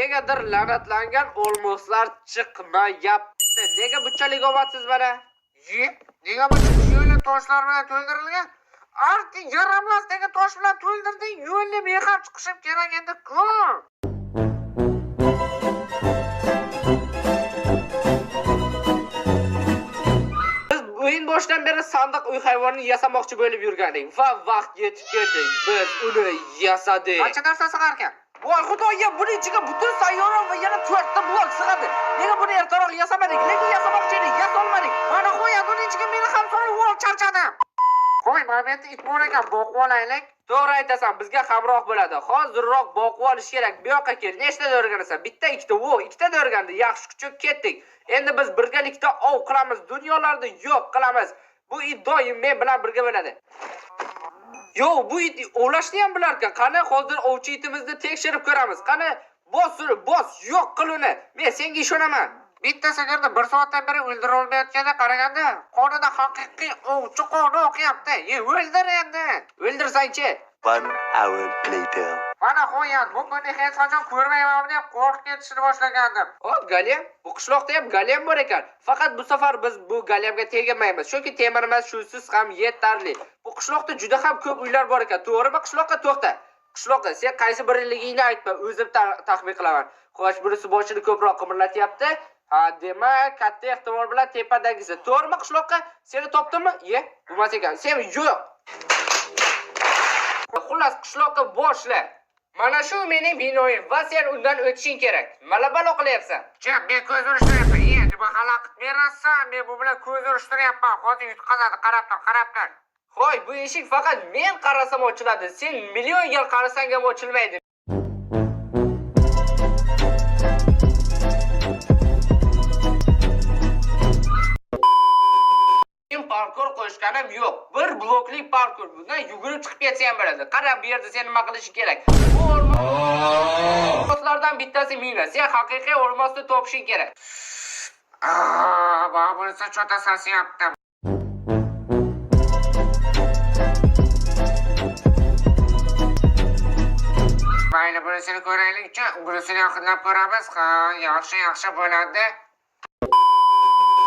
negadir la'natlangan olmoslar chiqmayapti. Nega bunchalik omadsiz mana? Nega bu chiqish yo'li toshlar bilan to'ldirilgan? Arti yaramlasdagi tosh bilan to'ldirding, yo'lni mehab chiqishim kerak edi-ku. O'yin boshidan beri sandiq uy hayvonini yasamoqchi bo'lib yurgandik va vaqt yetib keldi. Biz uni yasadik. Qancha narsa sig'ar ekan? Voy xudoya, buning ichiga butun sayyora va yana 4 ta blok sig'adi. Nega buni ertaroq yasamadik? Lekin yasamoqchi edik, yasolmadik. Mana qo'y, buning ichiga meni ham solib ol, charchadim. Qo'y, mana bu it bor ekan, boqib olaylik. To'g'ri aytasan, bizga hamroh bo'ladi. Hozirroq boqib olish kerak. Bu yoqqa kel. Nechta o'rganasan? Bitta, ikkita, ikkita o'rgandi. Yaxshi kuchuk ketdik. Endi biz birgalikda ov qilamiz, dunyolarni yo'q qilamiz. Bu it doim men bilan birga bo'ladi. Yo'q, bu it ovlashni ham bilar ekan. Qani hozir ovchi itimizni tekshirib ko'ramiz. Qani bos, yo'q qil uni. Men senga ishonaman. Bitta sigirni 1 soatdan beri o'ldira olmayotganda qaraganda, qonida haqiqiy ovchi qoni oqyapti. O'ldir endi. O'ldirsang-chi. 1 hour later. Mana qo'yat, bu kunni hech qachon ko'rmayman deb qo'rqib ketishni boshlagandim. Galem, bu qishloqda ham galem bor ekan. Faqat bu safar biz bu galemga tegmaymiz. Chunki temirimiz shusiz ham yetarli. Bu qishloqda juda ham ko'p uylar bor ekan. To'g'rimi? Qishloqqa to'xta. Qishloqqa sen qaysi birligingni aytma, o'zim taxmin qilaman. Xo'sh, birisi boshini ko'proq qimirlatyapti. Ha, demak, katta ehtimol bilan tepadagisi. To'g'rimi qishloqqa? Seni topdimmi? Bo'lmas ekan. Sen yo'q. Xullas, qishloqqa boshla. Mana shu mening binoyim va sen undan o'tishing kerak. Mana balo qilyapsan. Men ko'z urishtiryapman. Nima xalaqit berasan? Men bu bilan ko'z urishtiryapman. Hozir yutqazadi, qarab tur. Xo'y, bu eshik faqat men qarasam ochiladi. Sen million yil qarasang ham ochilmaydi. Parkur qo'shganim yo'q. Bir blokli parkur. Bundan yugurib chiqib ketsa ham bo'ladi. Qarab, bu yerda sen nima qilish kerak? Bu olmoslardan bittasi mina. Sen haqiqiy olmosni topishing kerak. Bana bunisi chota sasyapti. Mayli, bunisini ko'raylik-chi. Bunisini yaqinlab ko'ramiz. Yaxshi bo'ladi.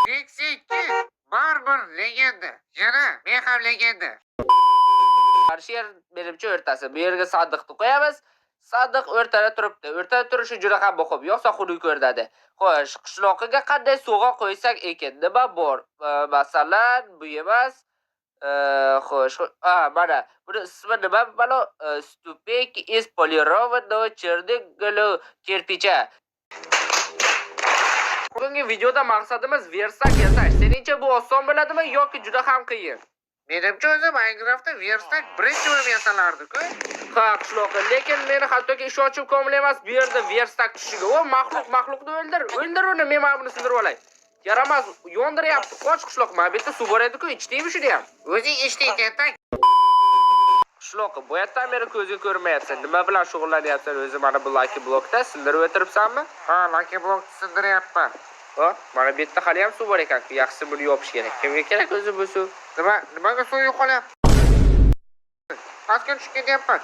Meksika barbar legenda. Yana men ham legenda. Qarshi yer menimcha o'rtasi. Bu yerga sandiqni qo'yamiz. Sandiq o'rtada turibdi. O'rtada turishi juda ham muhim. Yo'qsa xunuk ko'rinadi. Xo'sh, qishloqiga qanday sovg'a qo'ysak ekan? Nima bor? Masalan, bu emas. Xo'sh, mana buni ismi nima? Mana stupek из полированного черного кирпича. Bugungi videoda maqsadimiz versak yasash. Seningcha bu oson bo'ladimi yoki juda ham qiyin? Menimcha o'zi Minecraftda versak birinchi bo'lib yasalardi-ku. Ha, qishloqda, lekin meni hattoki ishonchim komil emas bu yerda versak tushiga. O maxluqni o'ldir. O'ldir uni, men mana buni sindirib olay. Yaramas, yondiryapti. Qoch qishloq, mana bu yerda suv bor edi-ku, ichdingmi shuni ham? O'zing ichding, tak. Qishloqqa, bu yerdan beri ko'zga ko'rmayapsan. Nima bilan shug'ullanyapsan o'zi mana bu Lucky Blockda? Sindirib o'tiribsanmi? Ha, Lucky Block sindiryapman. Mana bu yerda hali ham suv bor ekan. Yaxshisi buni yopish kerak. Kimga kerak o'zi bu suv? Nimaga suv yo'qolyapti? Pastga tushib ketyapman.